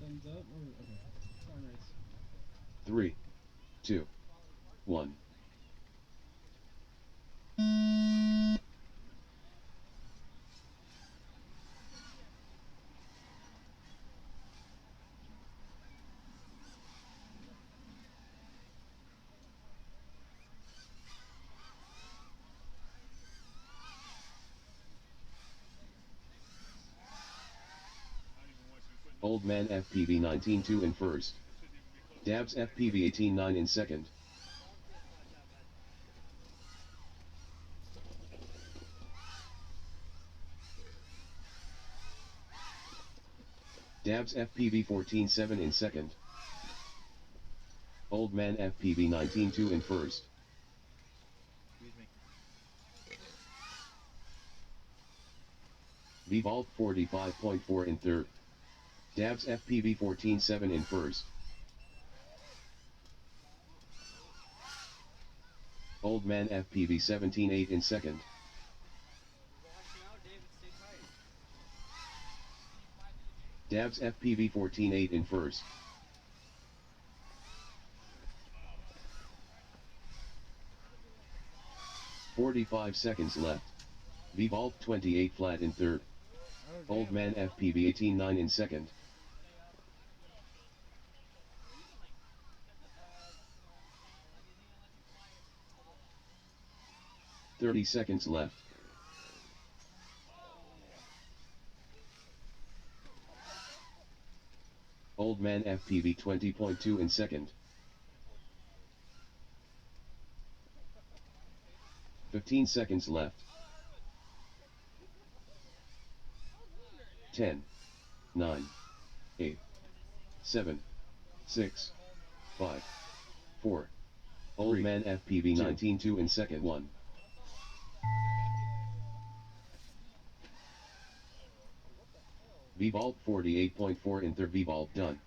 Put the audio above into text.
Thumbs up? Okay. Fine race. 3, 2, 1. Old Man FPV 19-2 in first. Dabs FPV 18-9 in second. Dabs FPV 14-7 in second. Old Man FPV 19-2 in first. Excuse me. Vvault 45.4 in third. Dabs FPV 14-7 in first. Old Man FPV 17-8 in second. Dabs FPV 14-8 in first. "45 seconds left. Vvault 28 flat in third. Old Man FPV 18-9 in second. "30 seconds left. Old Man FPV 20.2 in second. 15 seconds left. 10, 9, 8, 7, 6, 5, 4. Old Man FPV 19-2 in second 1. Vvault 48.4 in third. Vvault done.